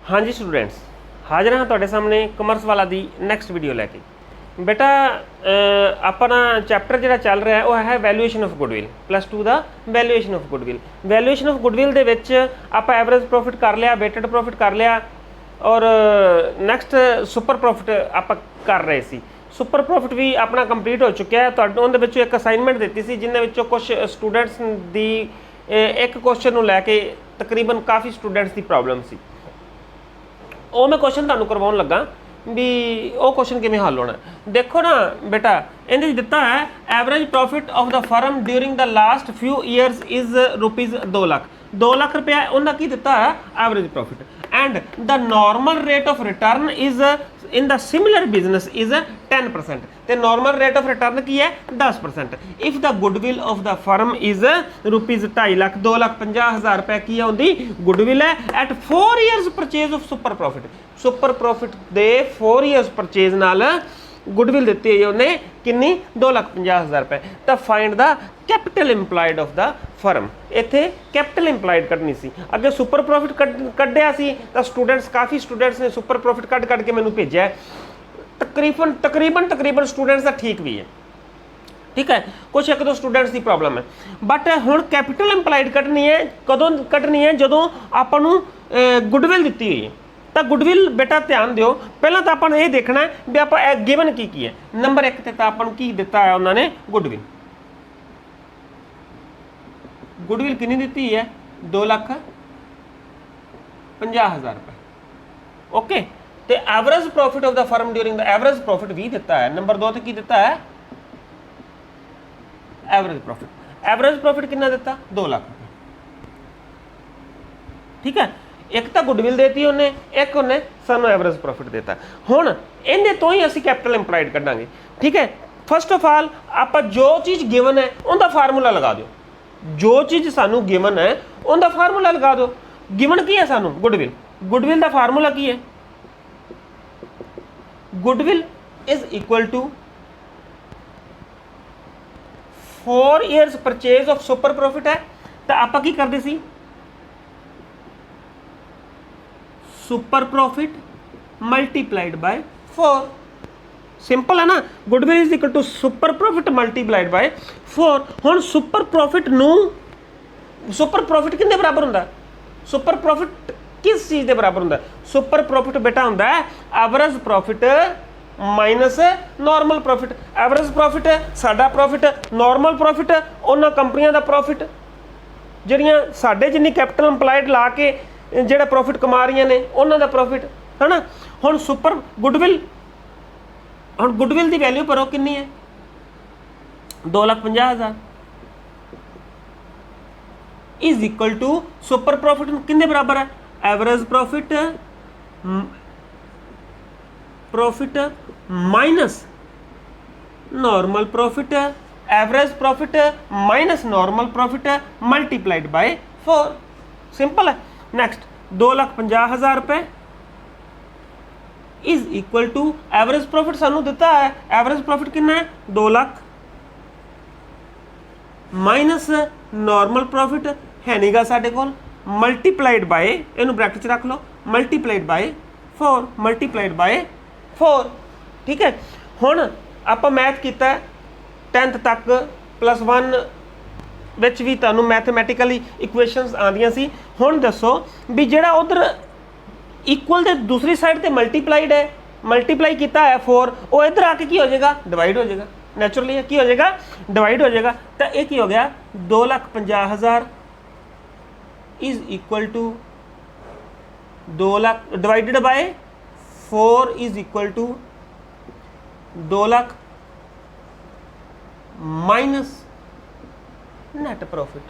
हाँ जी स्टूडेंट्स, हाजिर हाँ तुहाडे सामने कमर्स वाला दी नैक्सट वीडियो लैके। बेटा अपना चैप्टर जिहड़ा चल रहा है वह है वैल्यूएशन ऑफ गुडविल, +2 का valuation of goodwill. Valuation of goodwill दे विच आपां एवरेज प्रॉफिट कर लिया, वेटेड प्रॉफिट कर लिया और नैक्सट सुपर प्रॉफिट आपां कर रहे सी। सुपर प्रॉफिट भी अपना कंप्लीट हो चुका है। तुहानूं उहदे विचों एक असाइनमेंट दी सी जिन्हां विचों कुछ स्टूडेंट्स दी एक क्वेश्चन नूं लैके तकरीबन काफ़ी स्टूडेंट्स की प्रॉब्लम सी। ਉਹ मैं क्वेश्चन ਤੁਹਾਨੂੰ करवाउण लगा भी वो क्वेश्चन किवें हल होना। देखो ना बेटा, इहदे दिता है average profit of the firm during the last few years is ₹2 lakh. 2 lakh रुपया उन्हें की दिता है average profit and the normal rate of return is in the similar business is 10%। तो नॉर्मल रेट ऑफ रिटर्न की है 10%। If the goodwill of the firm is ₹2.5 lakh, 2,50,000 रुपए की आउंदी गुडविल है at 4 years purchase of super profit. Super profit they 4 years purchase नाल goodwill दी है उन्हें किन्नी 2,50,000 रुपए। तो find the capital implied of the firm. इत्थे कैपिटल इंप्लाइड कढ़नी सी, अगे सुपर प्रॉफिट कढ़िया सी तो स्टूडेंट्स काफ़ी स्टूडेंट्स ने सुपर प्रॉफिट कढ़ के मैनूं भेजिया है। तकरीबन स्टूडेंट्स का ठीक भी है, ठीक है, कुछ एक दो स्टूडेंट्स की प्रॉब्लम है। बट हुण कैपिटल इंप्लाइड कढ़नी है, कदों कढ़नी है जदों आपां नूं गुडविल दित्ती हुई है। तो गुडविल बेटा ध्यान दिओ, पहला तो आपां ये देखना है भी आपां गिवन की है। नंबर 1 ते आपां नूं की दिता है उन्होंने गुडविल। गुडविल कितनी दी है 2,50,000 रुपए। ओके, तो average profit of the firm during the average profit भी दिता है। नंबर 2 ते की दिता है एवरेज प्रॉफिट। एवरेज प्रॉफिट कितना दिता 2 लाख रुपए, ठीक है। एक तो गुडविल देती उन्हें, एक उन्हें सानू एवरेज प्रॉफिट देता। हुण इहदे तो ही असीं कैपिटल इंप्लाइड कढ़ांगे, ठीक है। फस्ट ऑफ ऑल आप जो चीज़ गिवन है उनका फार्मूला लगा दो। जो चीज़ सानू गिवन है उनका फार्मूला लगा दो। गिवन की है सानू गुडविल, गुडविल का फार्मूला की है goodwill is equal to 4 years purchase of super profit है। तो आप की करते सी super profit multiplied by 4। Simple है ना, goodwill is equal to super profit multiplied by 4। हुण सुपर प्रॉफिट किसके बराबर होंदा? सुपर प्रॉफिट किस चीज़ के बराबर होंदा? सुपर प्रॉफिट बेटा होंदा है average profit minus normal profit. Average profit साडा प्रॉफिट, नॉर्मल प्रॉफिट उन्हां कंपनियां दा प्रॉफिट जिहड़ियां साडे जिन्नी कैपिटल इंप्लाइड ला के जिहड़ा प्रॉफिट कमा रही ने उन्हां दा प्रॉफिट है ना। हुण सुपर गुडविल, हुण गुडविल की वैल्यू भरो कितनी है 2,50,000 is equal to super profit कितने बराबर है average profit minus normal profit. Average profit minus normal profit multiplied by 4। Simple है। नेक्स्ट 2,50,000 रुपए is equal to average profit सानू दिता है, एवरेज प्रॉफिट कितना है 2 लाख माइनस नॉर्मल प्रॉफिट है नहीं गा साडे कोल, मल्टीप्लाइड बाय, इनू ब्रैकेट च रख लो, मल्टीप्लाइड बाय 4, मल्टीप्लाइड बाय 4, ठीक है। हुण आपां मैथ कीता 10th तक +1 विच भी तुहानूं मैथमैटिकली इक्वेशनस आंदियां सी। हुण दसो भी जिहड़ा उधर इक्वल दे दूसरी साइड ते मल्टीप्लाइड है, मल्टीप्लाई किया है 4, वो इधर आके की हो जाएगा डिवाइड हो जाएगा। नैचुरली की हो जाएगा डिवाइड हो जाएगा। तो ये की हो गया 2,50,000 is equal to 2 lakh divided by 4 is equal to 2 lakh minus net profit,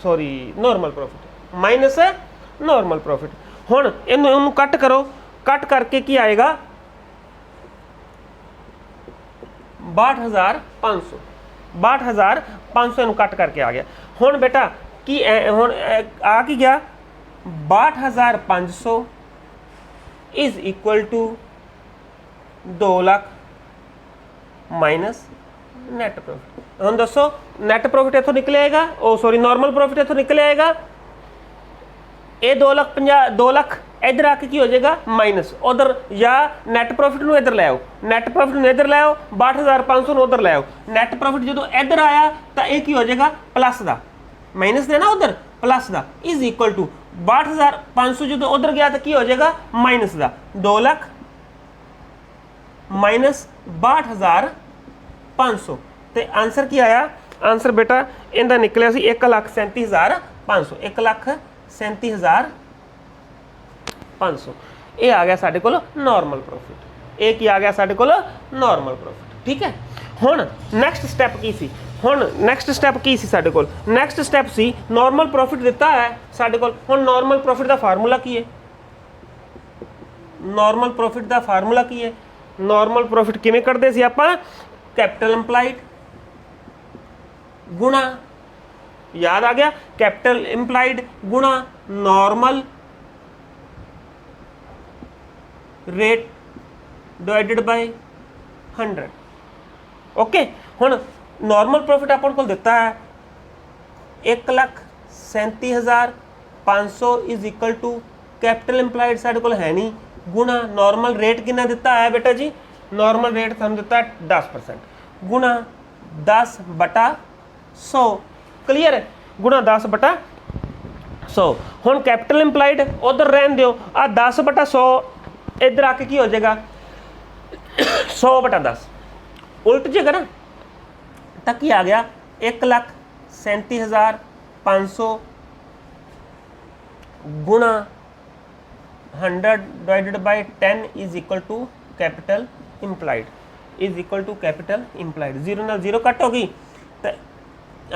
sorry normal profit minus normal profit. हुण इन्हूं कट करो, कट करके की आएगा 62,500, 62,500 इन्हूं कट करके आ गया। हुण बेटा की हुण आ की गया 62,500 is equal to 2 lakh minus net profit. हम दसो नैट प्रॉफिट इतों निकल आएगा, ओ सॉरी नॉर्मल प्रॉफिट इतों निकल आएगा ये 2 ਲੱਖ इधर आके की हो जाएगा माइनस उधर, या नैट प्रॉफिट नूं इधर लै आओ, नैट प्रॉफिट नूं इधर लै आओ, 62,500 नूं उधर लै आओ। नैट प्रॉफिट जो इधर आया तो ये की हो जाएगा प्लस का, माइनस देना उधर प्लस का, इज इक्वल टू 62,500 जो उधर गया तो की हो जाएगा माइनस का, 2 ਲੱਖ माइनस 62,500। तो आंसर की आया, आंसर बेटा इनका निकलिया सी 1,37,500, 1,37,500। ये आ गया साढ़े कोल नॉर्मल प्रॉफिट, ये की आ गया साढ़े कोल नॉर्मल प्रॉफिट। ठीक है, हुण नैक्सट स्टैप की सी, हुण नैक्सट स्टैप की सी साढ़े कोल, नैक्सट स्टैप सी नॉर्मल प्रॉफिट दिता है साढ़े कोल। हुण नॉर्मल प्रॉफिट का फार्मूला की है, नॉर्मल प्रॉफिट का फार्मूला की है, नॉर्मल प्रॉफिट किवें कढदे सी आपां, कैपिटल इंप्लाइड गुणा, याद आ गया, कैपिटल इंप्लाइड गुणा normal rate divided by 100। Okay, हुण नॉर्मल प्रॉफिट अपन को दिता है 1,37,500 is equal to capital employed साढ़े कोल है नहीं, गुणा नॉर्मल रेट कितना दिता है बेटा जी, नॉर्मल रेट सानू दिता है 10%, गुणा 10/100। क्लीयर है, गुणा 10/100। हुण कैपिटल इंप्लाइड उधर रहन दिओ, आ 10/100 इधर आके की हो जाएगा 100/10, उल्ट जाएगा ना, तो की आ गया 1,37,500 गुणा 100 divided by 10 is equal to capital employed, is equal to capital employed. 0 नाल 0 कट हो गई, तो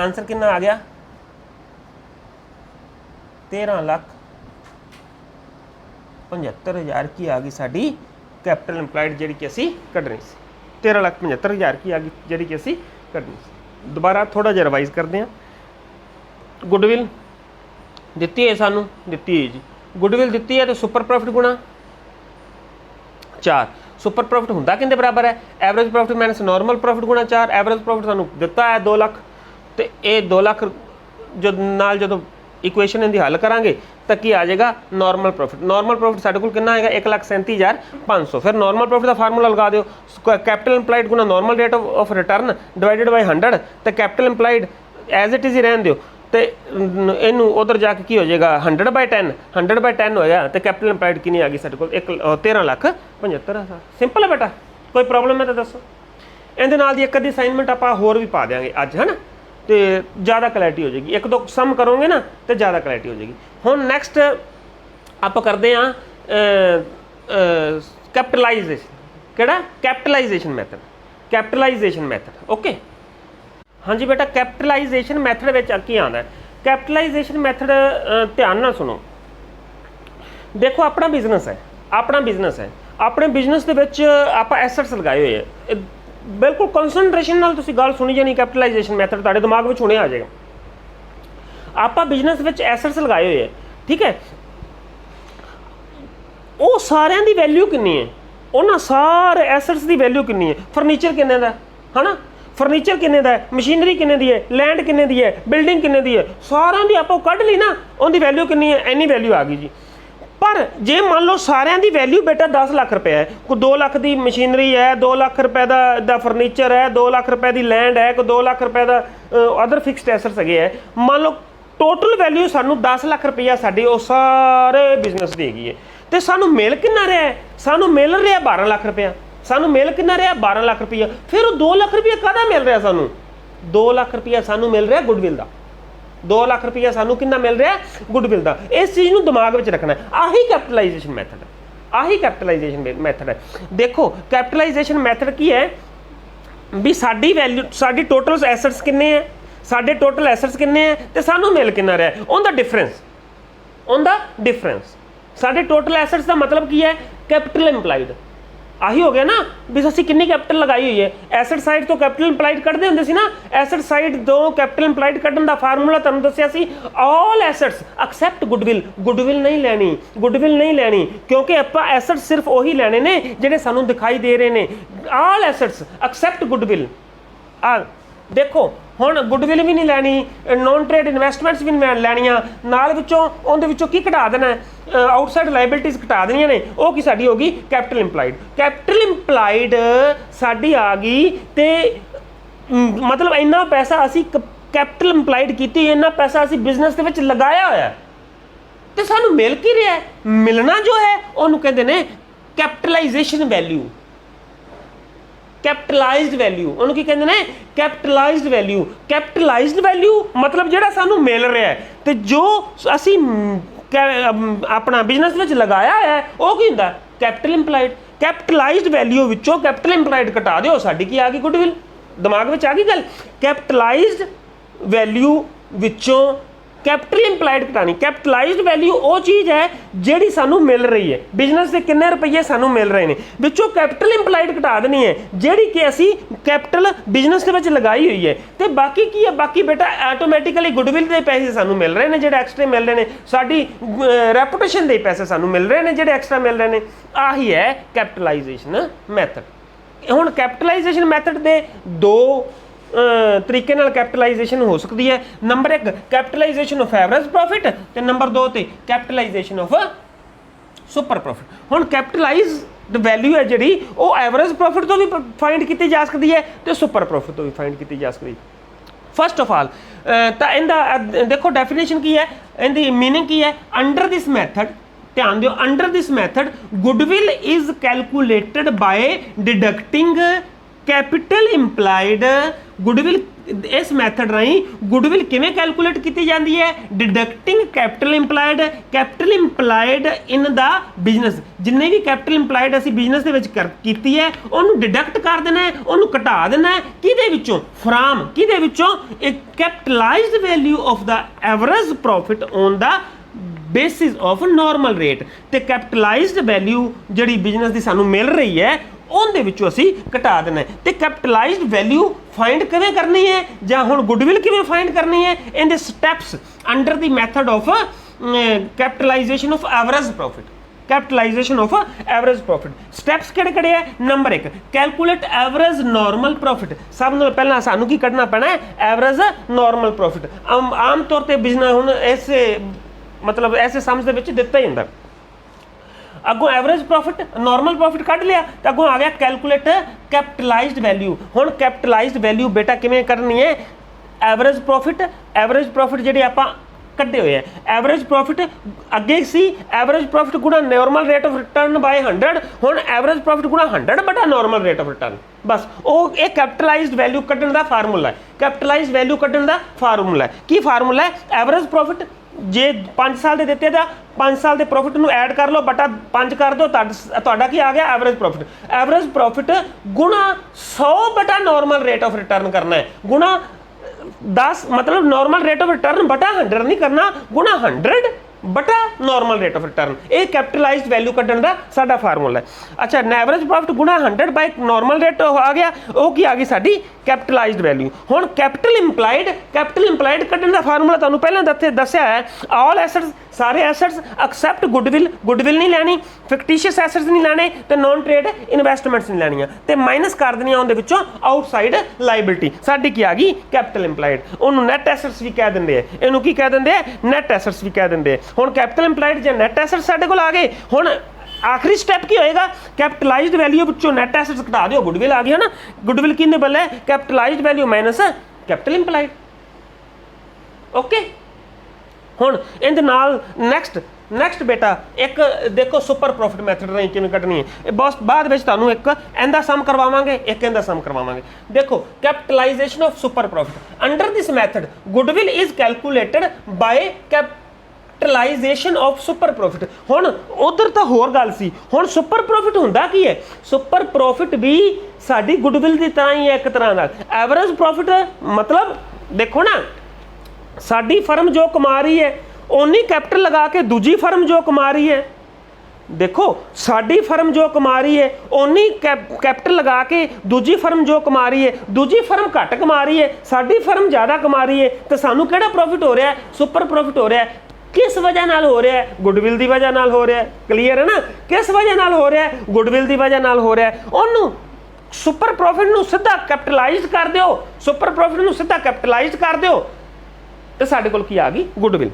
आंसर कितना आ गया 13,75,000 की आ गई साडी कैपिटल इंप्लाइड जिहड़ी कि असीं कढनी सी, 13,75,000 की आ गई जिहड़ी कि असीं कढनी सी। दोबारा थोड़ा जिहा रिवाइज करते हैं। गुडविल दित्ती है सानू, दित्ती है जी, गुडविल दित्ती है तो सुपर प्रॉफिट गुणा 4, सुपर प्रॉफिट हुंदा किंदे बराबर है, average profit minus normal profit गुणा 4। एवरेज प्रॉफिट सानू दिता है 2 ਲੱਖ, तो ये 2 ਲੱਖ जो नाल जो इक्वेशन इनकी हल करांगे तो की आ जाएगा नॉर्मल प्रॉफिट। नॉर्मल प्रॉफिट साढ़े कोल कितना आएगा 1,37,500। फिर नॉर्मल प्रॉफिट का फार्मूला लगा दो, कैपिटल इंप्लाइड गुणा normal rate of return divided by 100, तो capital employed as it is ही रहन दो, तो इनू उधर जाके की हो जाएगा 100/10, 100/10 होया, तो कैपिटल इंप्लाइड कितनी आ गई साढ़े कोल 13,75,000। सिंपल है बेटा, कोई प्रॉब्लम है तो दसो। इहदे नाल दी एक अद्धी असाइनमेंट आपां होर भी पा देंगे अज, है ना, तो ज़्यादा क्लैरिटी हो जाएगी, 1-2 सम करोगे ना तो ज़्यादा क्लैरिटी हो जाएगी। हुण नैक्सट आप करते हैं कैपिटलाइजेशन, किहड़ा capitalization method, capitalization method. Okay, हाँ जी बेटा, कैपिटलाइजेशन मैथड में की आंदा है। कैपिटलाइजेशन मैथड ध्यान नाल सुनो, देखो अपना बिजनेस है, अपना बिजनेस है, अपने बिजनेस के विच आपां एसेट्स लगाए हुए हैं, बिल्कुल कंसनट्रेशन नाल तुसीं गल सुनी जानी, कैपिटलाइजेशन मैथड तुहाडे दिमाग में हुणे आ जाएगा। आपां बिजनेस विच एसेट्स लगाए हुए हैं, ठीक है, वो सारिਆਂ ਦੀ वैल्यू कितनी है, उन्हां सारे एसेट्स की वैल्यू कितनी है, फर्नीचर किन्ने दा है ना, फर्नीचर किन्ने दा है, मशीनरी किन्ने दी है, लैंड किन्ने दी है, बिल्डिंग किन्ने दी है, सारिਆਂ ਦੀ आपां कढ ली ना, उनकी वैल्यू कितनी है, इन्नी वैल्यू आ गई जी। पर जे मान लो सारिਆਂ ਦੀ वैल्यू बेटा 10 ਲੱਖ रुपए है, कोई 2 ਲੱਖ की मशीनरी है, 2 ਲੱਖ रुपए का फर्नीचर है, 2 ਲੱਖ रुपए की लैंड है, कोई 2 ਲੱਖ रुपए का अदर फिक्सड एसेट्स है, मान लो टोटल वैल्यू सानू 10 ਲੱਖ रुपया साडी वो सारे बिजनेस की हैगी है, तो सानू मिल कितना रहा है, सानू मिल रहा 12 ਲੱਖ रुपया, सानू मिल कितना रहा 12 ਲੱਖ रुपया। फिर 2 ਲੱਖ रुपया काहदा मिल रहा सानू, 2 ਲੱਖ रुपया सानू मिल रहा गुडविल का, 2 ਲੱਖ रुपया सानू कितना मिल रहा गुडविल का। इस चीज़ को दिमाग में रखना है, आही कैपिटलाइजेशन मैथड है, आही कैपिटलाइजेशन मैथड है। देखो कैपिटलाइजेशन मैथड की है भी साडी वैल्यू, साडी टोटल एसेट्स किन्ने है, साडे टोटल एसेट्स किन्ने है, तो सानू मिल कितना रहा, उनका डिफरेंस, उनका डिफरेंस। साडे टोटल एसेट्स का मतलब की है कैपिटल इंप्लाइड, आही हो गया ना भी असीं कितनी कैपिटल लगाई हुई है। एसेट साइड तो कैपिटल इंप्लाइड कढ़दे हुंदे सी ना, एसेट साइड तो कैपिटल इंप्लाइड कढ़न दा फार्मूला तुहानूं दस्सिया सी, all assets except goodwill, goodwill नहीं लैनी, गुडविल नहीं लैनी, क्योंकि आपां एसेट सिर्फ वही लैने ने जिहड़े सानूं दिखाई दे रहे ने, ऑल एसेट्स एक्सेप्ट गुडविल। देखो ਹੁਣ ਗੁੱਡਵਿਲ ਵੀ ਨਹੀਂ ਲੈਣੀ, ਨੌਨ ਟ੍ਰੇਡ ਇਨਵੈਸਟਮੈਂਟਸ ਵੀ ਨਹੀਂ ਲੈਣੀਆਂ, ਨਾਲ ਵਿੱਚੋਂ ਉਹਦੇ ਵਿੱਚੋਂ ਕੀ ਘਟਾ ਦੇਣਾ, ਆਊਟਸਾਈਡ ਲਾਇਬਿਲਿਟੀਜ਼ ਘਟਾ ਦੇਣੀਆਂ ਨੇ। ਉਹ ਕੀ ਸਾਡੀ ਹੋ ਗਈ ਕੈਪੀਟਲ ਇੰਪਲਾਈਡ। ਕੈਪੀਟਲ ਇੰਪਲਾਈਡ ਸਾਡੀ ਆ ਗਈ ਤੇ ਮਤਲਬ ਇੰਨਾ ਪੈਸਾ ਅਸੀਂ ਕੈਪੀਟਲ ਇੰਪਲਾਈਡ ਕੀਤੀ, ਇੰਨਾ ਪੈਸਾ ਅਸੀਂ ਬਿਜ਼ਨਸ ਦੇ ਵਿੱਚ ਲਗਾਇਆ ਹੋਇਆ ਤੇ ਸਾਨੂੰ ਮਿਲ ਕੀ ਰਿਹਾ, ਮਿਲਣਾ ਜੋ ਹੈ ਉਹਨੂੰ ਕਹਿੰਦੇ ਨੇ ਕੈਪੀਟਲਾਈਜੇਸ਼ਨ ਵੈਲਿਊ। कैपिटलाइज्ड वैल्यू ਉਹਨੂੰ ਕੀ ਕਹਿੰਦੇ ਨੇ कैपिटलाइज्ड वैल्यू। कैपिटलाइज्ड वैल्यू मतलब ਜਿਹੜਾ ਸਾਨੂੰ ਮਿਲ ਰਿਹਾ ਹੈ ਤੇ ਜੋ ਅਸੀਂ ਆਪਣਾ ਬਿਜ਼ਨਸ ਵਿੱਚ ਲਗਾਇਆ ਹੈ ਉਹ ਕੀ ਹੁੰਦਾ ਕੈਪੀਟਲ ਇੰਪਲਾਈਡ। कैपिटलाइज्ड वैल्यू ਵਿੱਚੋਂ कैपिटल इंप्लाइड ਘਟਾ ਦਿਓ, ਸਾਡੀ ਕੀ ਆ ਗਈ ਗੁੱਡਵਿਲ। ਦਿਮਾਗ ਵਿੱਚ ਆ ਗਈ ਗੱਲ। कैपिटलाइज्ड वैल्यू ਵਿੱਚੋਂ कैपिटल इंप्लाइड घटानी। कैपिटलाइज्ड वैल्यू वो चीज़ है जिहड़ी सानू मिल रही है, बिजनेस के किन्ने रुपये सानू मिल रहे हैं, विचों कैपिटल इंप्लाइड घटा देनी है जिहड़ी कि असी कैपिटल बिजनेस के विच लगाई हुई है। तो बाकी की है, बाकी बेटा आटोमैटिकली गुडविल के पैसे सानू मिल रहे हैं जिहड़े एक्सट्रा मिल रहे हैं, साडी रैपुटेशन के पैसे सानू मिल रहे हैं जिहड़े एक्सट्रा मिल रहे हैं। आही है कैपिटलाइजेशन मैथड। हुण कैपिटलाइजेशन मैथड के दो तरीके नाल कैपिटलाइजेशन हो सकती है। Number 1 capitalisation of average profit ते नंबर 2 ते कैपिटलाइजेशन ऑफ सुपर प्रॉफिट। हुण कैपिटलाइज वैल्यू है जिहड़ी वो एवरेज प्रॉफिट तो भी फाइंड की जा सकती है तो सुपर प्रॉफिट तो भी फाइंड की जा सकती है। फर्स्ट ऑफ ऑल तो इनका देखो डेफिनेशन की है, इनकी मीनिंग की है। अंडर दिस मैथड, ध्यान दियो, under this method goodwill is calculated bye deducting capital implied. Goodwill इस मैथड राही गुडविल किवें कैलकुलेट की जाती है, deducting capital employed. Capital implied in the business, जिन्ने भी कैपिटल इंप्लाइड असी बिजनेस दे विच कीती है उन्होंने डिडक्ट कर देना है, उन्होंने घटा देना है किहदे विचों, फ्राम किहदे विचों, एक capitalised value of the average profit on the basis of normal rate. तो कैपिटलाइज्ड वैल्यू जिहड़ी बिजनेस दी सानू मिल रही है ਉਹਦੇ ਵਿੱਚੋਂ ਅਸੀਂ ਘਟਾ ਦੇਣਾ ਹੈ। ਤੇ ਕੈਪੀਟਲਾਈਜ਼ਡ ਵੈਲਿਊ ਫਾਈਂਡ ਕਿਵੇਂ ਕਰਨੀ ਹੈ ਜਾਂ ਹੁਣ ਗੁੱਡਵਿਲ ਕਿਵੇਂ ਫਾਈਂਡ ਕਰਨੀ ਹੈ, ਇਹਦੇ steps under the method of capitalization of average profit. Capitalization of average profit steps किहड़े है। Number 1 calculate average normal profit. सब नाल पहला सानू की कढना पैना है एवरेज नॉर्मल प्रॉफिट। आम तौर पर बिजनेस हुण ऐसे मतलब ऐसे समझ दे विच दिता ही हुंदा। अगों एवरेज प्रॉफिट नॉर्मल प्रॉफिट कढ़ लिया तो अगों आ गया कैलकुलेट कैपिटलाइज्ड वैल्यू। हुण कैपिटलाइज्ड वैल्यू बेटा किवें करनी है, एवरेज प्रॉफिट जिहड़े आपां कड्ढे हुए हैं, एवरेज प्रॉफिट अगे सी एवरेज प्रॉफिट गुणा normal rate of return by 100, हुण एवरेज प्रॉफिट गुणा 100 बटा नॉर्मल रेट ऑफ रिटर्न। बस वो एक कैपिटलाइज्ड वैल्यू कड्ढण दा फार्मूला है। कैपिटलाइज्ड वैल्यू कड्ढण दा फार्मूला है की फार्मूला है, एवरेज प्रॉफिट जे 5 साल के दिते दा 5 साल के प्रॉफिट नूं ऐड कर लो बटा 5 कर दो, तुहाडा की आ गया एवरेज प्रॉफिट। एवरेज प्रॉफिट गुणा 100 बटा नॉर्मल रेट ऑफ रिटर्न करना है, गुणा 10 मतलब नॉर्मल रेट ऑफ रिटर्न बटा 100 नहीं करना, गुणा 100 बटा नॉर्मल रेट ऑफ रिटर्न। ये कैपिटलाइज्ड वैल्यू कड्ढण दा साडा फार्मूला है। अच्छा एवरेज प्रॉफिट गुणा 100 बाय नॉर्मल रेट आ गया, वो की आ गई साडी कैपिटलाइज्ड वैल्यू। हुण कैपिटल इंप्लाइड कड्ढण दा फार्मूला तुहानूं पहले दस्सिया है। ऑल एसेट्स सारे एसेट्स एक्सैप्ट गुडविल नहीं लैनी, फिक्टिशियस एसेट्स नहीं लैने ते नॉन ट्रेड इन्वेस्टमेंट्स नहीं लैनियां ते माइनस कर देनियां उहदे विचों आउटसाइड लाइबिलिटी। साडी की आ गई कैपिटल इंप्लाइड, उहनूं नैट एसेट्स भी कह दिंदे हैं, इहनूं की कह दिंदे हैं नैट एसेट्स भी कह दिंदे हैं। हुण कैपिटल इंप्लाइड जां नैट एसेट्स साडे कोल आ गए। हुण आखिरी स्टैप की होएगा, कैपिटलाइज्ड वैल्यू विचों नैट एसेट्स घटा दिओ, गुडविल आ गया ना, गुडविल किहदे बल्ले capitalised value minus capital implied. Okay हुण इहदे नाल नैक्सट बेटा एक देखो सुपर प्रॉफिट मैथड राही किवें कढनी है। बस बाद विच तुहानूं एक इहदा सम करवावांगे, एक इहदा सम करवावांगे। देखो capitalisation of super profit under this method goodwill is calculated by capitalisation of super profit. हुण उधर तो होर गल सी, हुण सुपर प्रॉफिट हुंदा की है, सुपर प्रॉफिट भी साडी गुडविल की तरह ही है एक तरह का। एवरेज प्रॉफिट मतलब देखो ना, साडी फर्म जो कमा रही है उन्नी कैपिटल लगा के दूजी फर्म जो कमा रही है, देखो साडी फर्म जो कमा रही है उन्नी कैपिटल लगा के दूजी फर्म जो कमा रही है, दूजी फर्म घट कमा रही है, साडी फर्म ज़्यादा कमा रही है, तो सानू किहड़ा प्रॉफिट हो रहा है, सुपर प्रॉफिट हो रहा है। किस वजह नाल हो रहा है, गुडविल की वजह नाल हो रहा है। क्लीयर है ना, किस वजह नाल हो रहा है, गुडविल की वजह नाल हो रहा है। उन्होंने सुपर प्रॉफिट ਨੂੰ ਸਿੱਧਾ ਕੈਪੀਟਲਾਈਜ਼ ਕਰ ਦਿਓ, ਸੁਪਰ ਪ੍ਰੋਫਿਟ ਨੂੰ ਸਿੱਧਾ ਕੈਪੀਟਲਾਈਜ਼ ਕਰ ਦਿਓ ਤੇ ਸਾਡੇ ਕੋਲ ਕੀ ਆ ਗਈ? ਗੁੱਡਵਿਲ।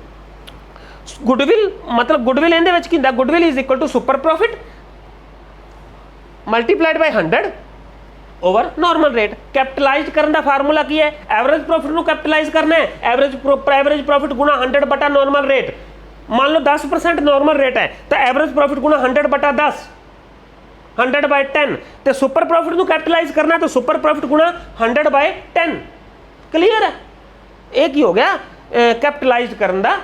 ਗੁੱਡਵਿਲ मतलब ਗੁੱਡਵਿਲ ਇਹਦੇ ਵਿੱਚ ਕੀ ਹੁੰਦਾ? Goodwill is equal to super profit multiplied by 100 over normal rate. Capitalize करने का फार्मूला की है? एवरेज प्रॉफिट को कैपिटलाइज करना है, एवरेज प्रॉफिट गुना 100 बटा नॉर्मल रेट। मान लो 10% नॉर्मल रेट है तो एवरेज प्रॉफिट गुना 100 बटा 10, 100 बाय 10। तो सुपर प्रॉफिट को कैपिटलाइज करना है तो सुपर प्रॉफिट गुना 100 बाय 10। क्लीयर है? एक ही हो गया कैपिटलाइज करने का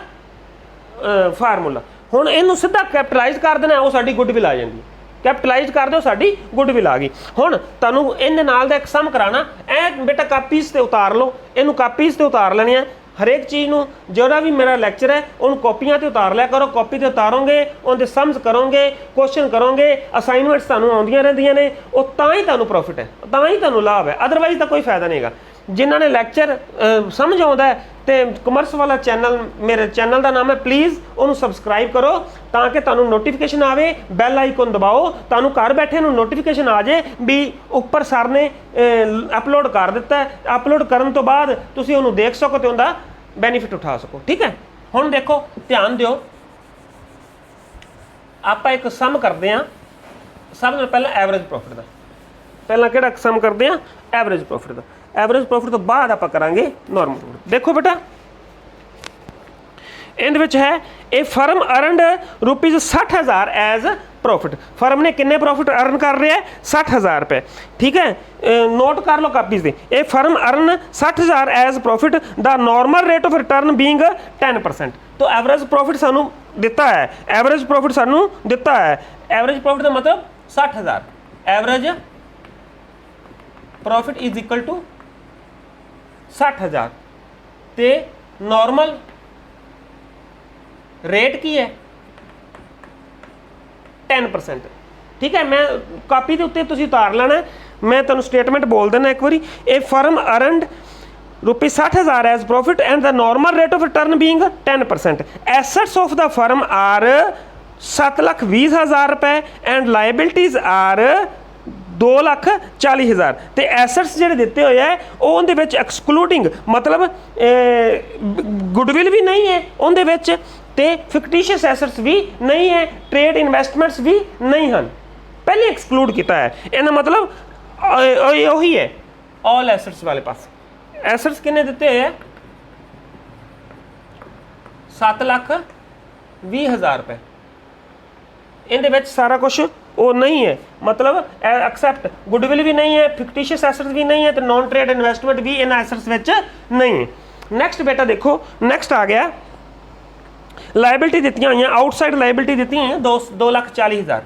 फार्मूला। हुण इहनूं सीधा कैपिटलाइज कर देना, वो साडी गुडविल आ जाती है। कैपिटलाइज कर दो, साडी गुडविल आ गई। हुण तुहानूं इहदे नाल दा एक सम कराना, ऐ बेटा कापीज़ ते उतार लो, इहनूं कापीज़ ते उतार लैणी है। हरेक चीज़ नूं जोड़ा भी मेरा लैक्चर है उन्होंने कॉपियां ते उतार लिया करो। कॉपी ते उतारोगे, उनके सम्स करोगे, क्वेश्चन करोगे, असाइनमेंट्स तुहानूं आउंदियां रहिंदियां ने, वो तां ही तुहानूं प्रॉफिट है, तां ही तुहानूं लाभ है, अदरवाइज तो कोई फायदा नहीं है। जिन्हां ने लैक्चर समझ आउंदा है तो कॉमर्स वाला चैनल, मेरे चैनल का नाम है, प्लीज़ उन्होंने सबसक्राइब करो ताकि तुहानूं नोटिफिकेशन आवे, बैल आइकन दबाओ, तुहानूं घर बैठे नूं नोटिफिकेशन आ जाए भी उपर सर ने अपलोड कर दिता है। अपलोड करन तो बाद तुसीं उहनूं देख सको ते उहदा बेनीफिट उठा सको। ठीक है? हुण देखो, ध्यान दिओ, आपां एक सम करदे हां। सब नाल पहलां एवरेज प्रॉफिट दा, पहलां किहड़ा सम करदे हां? एवरेज प्रॉफिट दा। एवरेज प्रॉफिट तो बाद आप करांगे नॉर्मल प्रॉफिट। देखो बेटा इहदे विच है a firm earned rupees 60,000 as profit. Firm ने किन्ने प्रॉफिट अर्न कर रहा है? 60,000 रुपये। ठीक है? नोट कर लो कापीज़ दे। A firm earn 60,000 as profit, the normal rate of return being 10%। तो एवरेज प्रॉफिट सानू दिता है, एवरेज प्रॉफिट सानू दिता है। एवरेज प्रॉफिट का मतलब 60,000। Average profit is equal to 60,000 ते नॉर्मल रेट की है 10%। ठीक है? मैं कापी के उत्ते तुसीं उतार लेना, मैं तुहानूं स्टेटमेंट बोल देना एक बारी। A firm earned rupees 60,000 as profit and the normal rate of return being 10%। Assets of the firm are 7,20,000 रुपए एंड लाइबिलिटीज़ आर 2,40,000। तो एसेट्स जिहड़े दिते हुए है वो उहदे विच एक्सक्लूडिंग मतलब गुडविल भी नहीं है उहदे विच, ते फिक्टिशियस एसेट्स भी नहीं है, ट्रेड इन्वेस्टमेंट्स भी नहीं हैं, पहले एक्सक्लूड किया है। इहदा मतलब वही है ऑल एसेट्स वाले पास। एसेट्स किन्ने दिते हुए है? 7,20,000 रुपए। इहदे विच सारा कुछ वो नहीं है, मतलब एक्सेप्ट गुडविल भी नहीं है, फिक्टिशियस एसेट्स भी नहीं है, तो नॉन ट्रेड इन्वेस्टमेंट भी इन एसेट्स विच नहीं है। नैक्सट बेटा देखो, नैक्सट आ गया लाइबिलिटी दी हुई, आउटसाइड लाइबिलिटी दी हुई 2,40,000।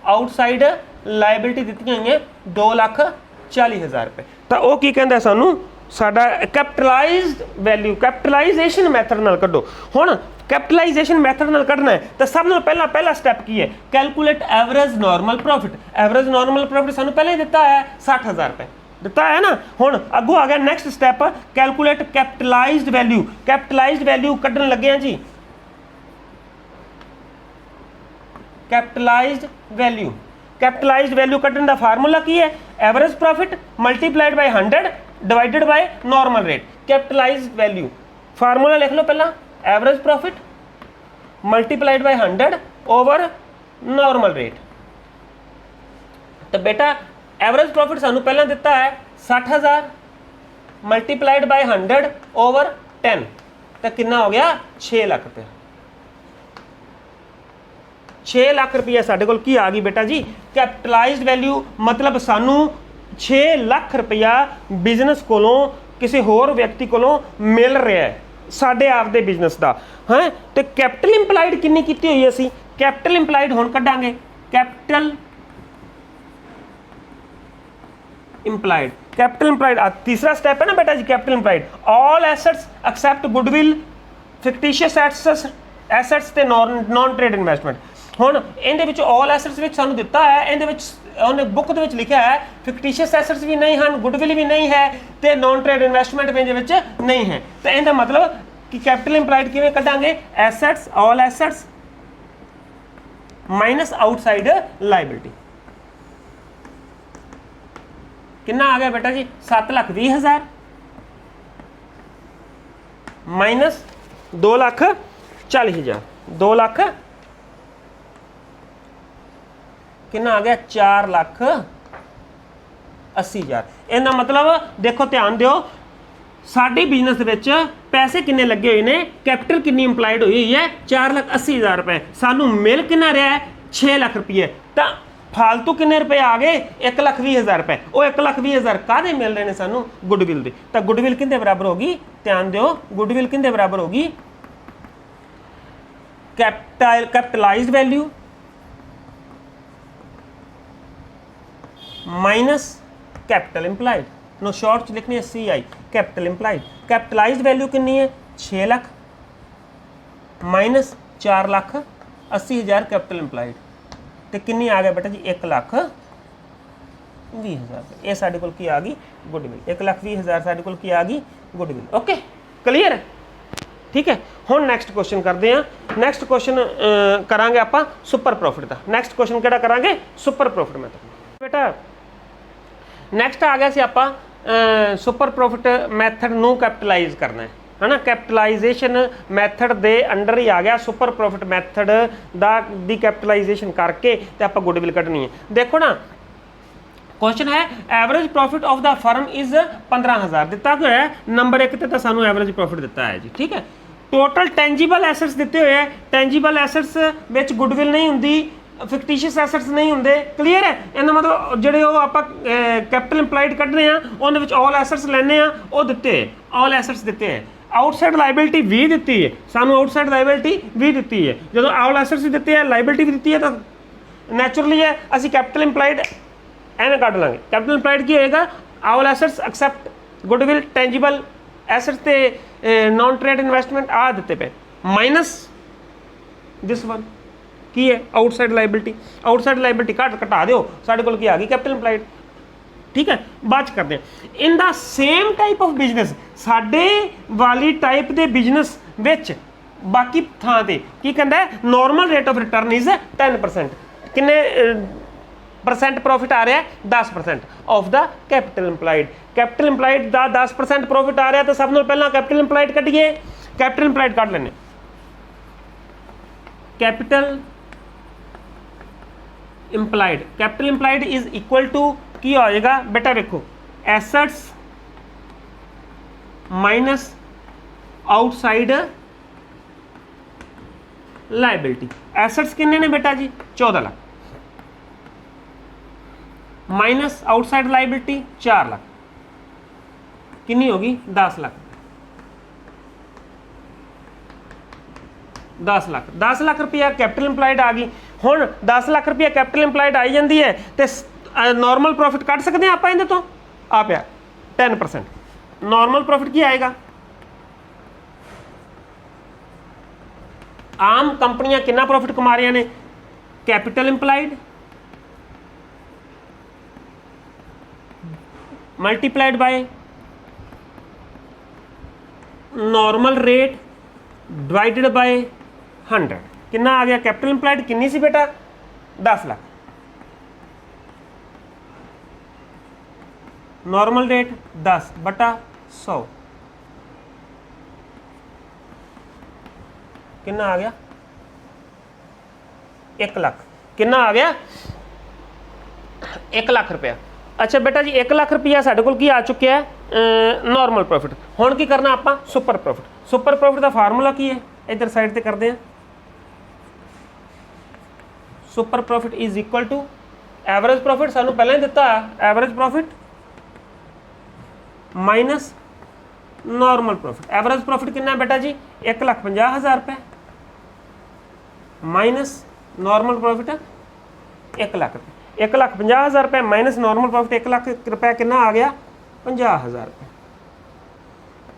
आउटसाइड लाइबिलिटी दी हुई 2,40,000 रुपए। तो वह की कहता सानू साडा कैपिटलाइज्ड वैल्यू, कैपिटलाइजेशन मैथड नाल कड्डो। हुण कैपिटलाइजेशन मैथड नाल कढना है तो सब नाल पहला स्टैप की है? Calculate average normal profit. Average normal profit सानू पहले ही दिता है 60,000 रुपए दिता है ना। हुण अगों आ गया next step, calculate capitalized value. Capitalized value कढन लगे हैं जी, कैपिटलाइज्ड वैल्यू। कैपिटलाइज्ड वैल्यू कढन दा फार्मूला की है? Average profit multiplied by 100 divided by normal rate. Capitalized value formula लिख लो पहला, average profit multiplied by 100 over normal rate. तो बेटा एवरेज प्रॉफिट सानू पहला दिता है 60,000 मल्टीप्लाइड बाय 100 ओवर 10, तो कितना हो गया? 6 लाख रुपया। 6 लाख रुपया साढ़े कोल की आ गई बेटा जी कैपिटलाइज्ड वैल्यू। मतलब सानू 6 लाख रुपया बिजनेस कोलों किसी होर व्यक्ति कोलों मिल रहा है साडे आप दे बिजनेस का है। तो कैपिटल इंप्लाइड किन्नी कीती हुई असी? कैपिटल इंप्लाइड हुण कढांगे। कैपिटल इंप्लाइड, कैपिटल इंप्लाइड तीसरा स्टेप है ना बेटा जी। Capital employed all assets except goodwill, fictitious assets ते नॉन ट्रेड इन्वेस्टमेंट। हुण इहदे विच ऑल एसेट्स विच सानू दिता है, इहदे विच उन्हें बुक दे विच लिखा है फिक्टिशियस एसेट्स भी नहीं हैं, गुडविल भी नहीं है, तो नॉन ट्रेड इन्वेस्टमेंट भी इहदे नहीं है। तो इहदा मतलब कि कैपिटल इंप्लाइड किवें कढांगे? Assets, all assets minus outside liability. कितना आ गया बेटा जी 7,20,000 माइनस 2,40,000 2 लाख कितना आ गया 4,80,000। इहदा मतलब देखो ध्यान दिओ साडी बिजनेस विच पैसे किन्ने लगे हुए ने कैपिटल किन्नी इंप्लाइड हुई है 4,80,000 रुपए सानू मिल कितना रहा है 6 लाख रुपये तो फालतू किन्ने रुपए आ गए 1,20,000 रुपए वो 1,20,000 काहदे मिल रहे हैं सानू गुडविल दे तो गुडविल किंदे बराबर होगी ध्यान दिओ गुडविल किंदे बराबर होगी capitalised value minus capital employed नो शॉर्ट लिखनी है CI capital employed capitalised value कितनी है 6 लाख माइनस 4,80,000 कैपिटल इंप्लाइड तो कितनी आ गया बेटा जी 1,20,000 ये साढ़े कोल की आ गई गुडविल 1,20,000 साढ़े कोल की आ गई गुडविल ओके क्लीयर है ठीक है हुण नैक्सट क्वेश्चन करते हैं नैक्सट क्वेश्चन करांगे आपां सुपर प्रॉफिट का नैक्सट क्वेश्चन किहड़ा करांगे सुपर प्रॉफिट मैथड बेटा नैक्सट आ गया सी आपां सुपर प्रॉफिट मैथड नू कैपिटलाइज करना है ना कैपिटलाइजेशन मैथड दे अंडर ही आ गया सुपर प्रॉफिट मैथड दी कैपिटलाइजेशन करके ते आपां गुडविल कढनी है देखो ना क्वेश्चन है average profit of the firm is 15,000 दिता गया है नंबर 1 ते सानू एवरेज प्रॉफिट दिता है जी ठीक है टोटल टेंजीबल एसेट्स दिते हुए हैं टेंजीबल एसेट्स विच गुडविल नहीं हुंदी फिक्टिशियस एसेट्स नहीं होंगे क्लीयर है इहदा मतलब जिहड़े वो आपां कैपिटल इंप्लाइड कढने आ उहदे विच ऑल एसेट्स लैने आ वो दिते ऑल एसेट्स दिते है आउटसाइड लाइबिलिटी भी दिती है सानू आउटसाइड लाइबिलिटी भी दिती है जो ऑल एसेट्स भी दिते हैं लाइबिलिटी भी दिती है तो नैचुरली है असीं कैपिटल इंप्लाइड एवें कढ लांगे कैपिटल इंप्लाइड की होएगा all assets except goodwill tangible assets ते नॉन ट्रेड इन्वेस्टमेंट आ दिते पे माइनस दिस वन की है आउटसाइड लाइबिलिटी घटा दो साढ़े कोल की आ गई कैपिटल इंप्लाइड ठीक है बाद करते हैं in the same type of business साडे वाली टाइप दे बिजनेस विच बाकी थां ते की कहंदा है normal rate of return is 10% किन्ने परसेंट प्रॉफिट आ रहा है 10% ऑफ द कैपिटल इंप्लाइड दा 10% प्रॉफिट आ रहा है तो सब नाल पहला कैपिटल इंप्लाइड कढिए कैपिटल इंप्लाइड कढ लेने capital employed is equal to की हो जाएगा बेटा देखो assets minus outside liability assets कितने ने बेटा जी 14 lakh minus outside liability 4 lakh कितनी होगी 10 लाख 10 लाख रुपया कैपिटल इंप्लाइड आ गई हुण 10 लाख रुपया कैपिटल इंप्लाइड आई जाती है तो नॉर्मल प्रॉफिट कट सकते हैं आप इहदे तो आ पिया 10% नॉर्मल प्रॉफिट की आएगा आम कंपनियां कितना प्रॉफिट कमा रही ने capital implied multiplied by normal rate divided by 100 कितना आ गया कैपिटल इंप्लाइड कितनी सी बेटा 10 लाख नॉर्मल रेट 10/100 कितना आ गया 1 लाख कितना आ गया 1 लाख रुपया अच्छा बेटा जी 1 लाख रुपया साढ़े कोल की आ चुका है नॉर्मल प्रॉफिट हुण की करना आपां सुपर प्रॉफिट का फार्मूला की है इधर साइड ते करते हैं super profit is equal to average profit सानू पहले ही दिता average profit minus normal profit average profit कितना है बेटा जी 1,50,000 रुपये माइनस नॉर्मल प्रॉफिट 1 लाख रुपये 1,50,000 रुपये माइनस नॉर्मल प्रॉफिट 1 लाख रुपया कितना आ गया 50,000 रुपये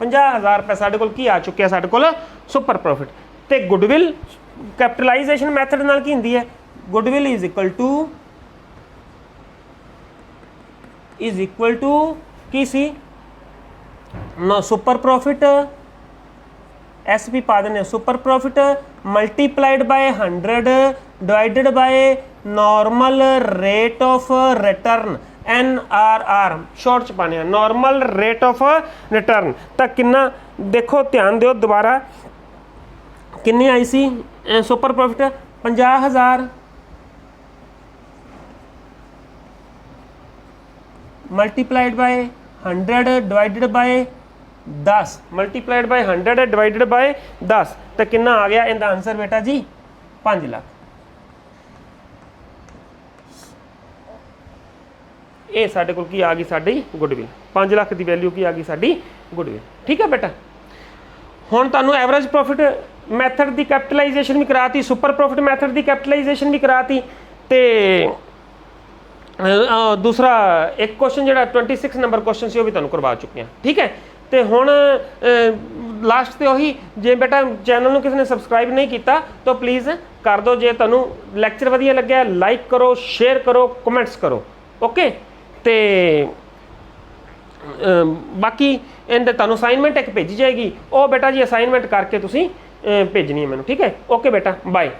50,000 रुपये साढ़े कोल की आ चुके हैं साढ़े कोल सुपर प्रॉफिट तो गुडविल कैपिटलाइजेशन मैथड नाल की हुंदी है गुडविल इज इक्वल टू की सी नो सुपर प्रॉफिट SP पा देने super profit multiplied by 100 divided by normal rate of return NRR short ਚ ਪਾਣੇ ਆ ਨਾਰਮਲ ਰੇਟ ਆਫ ਰਿਟਰਨ। ਤਾਂ ਕਿੰਨਾ ਦੇਖੋ ਧਿਆਨ ਦਿਓ ਦੁਬਾਰਾ ਕਿੰਨੀ ਆਈ ਸੀ super profit 50,000 multiplied by 100 divided by 10 multiplied by 100 divided by 10 ਤਾਂ ਕਿੰਨਾ ਆ ਗਿਆ ਇਹਦਾ ਆਨਸਰ ਬੇਟਾ ਜੀ 5 ਲੱਖ। ਇਹ ਸਾਡੇ ਕੋਲ ਕੀ ਆ ਗਈ ਸਾਡੀ ਗੁੱਡਵਿਲ 5 ਲੱਖ ਦੀ ਵੈਲਿਊ ਕੀ ਆ ਗਈ ਸਾਡੀ ਗੁੱਡਵਿਲ। ਠੀਕ ਹੈ ਬੇਟਾ। ਹੁਣ ਤੁਹਾਨੂੰ ਐਵਰੇਜ ਪ੍ਰੋਫਿਟ ਮੈਥਡ ਦੀ ਕੈਪੀਟਲਾਈਜੇਸ਼ਨ ਵੀ ਕਰਾਤੀ ਸੁਪਰ ਪ੍ਰੋਫਿਟ ਮੈਥਡ ਦੀ ਕੈਪੀਟਲਾਈਜੇਸ਼ਨ ਵੀ ਕਰਾਤੀ ਤੇ दूसरा एक क्वेश्चन जो 26 नंबर क्वेश्चन से वो भी तुहानूं करवा चुके हैं। ठीक है तो हुण लास्ट तो ही जे बेटा चैनल नूं किसी ने सबसक्राइब नहीं किया तो प्लीज़ कर दो। जे तुहानूं लैक्चर वधिया लग्या लाइक करो शेयर करो कमेंट्स करो ओके। तो बाकी इहदे तुहानूं असाइनमेंट एक भेजी जाएगी वो बेटा जी असाइनमेंट करके तुसीं भेजनी है मैनूं। ठीक है ओके बेटा बाय।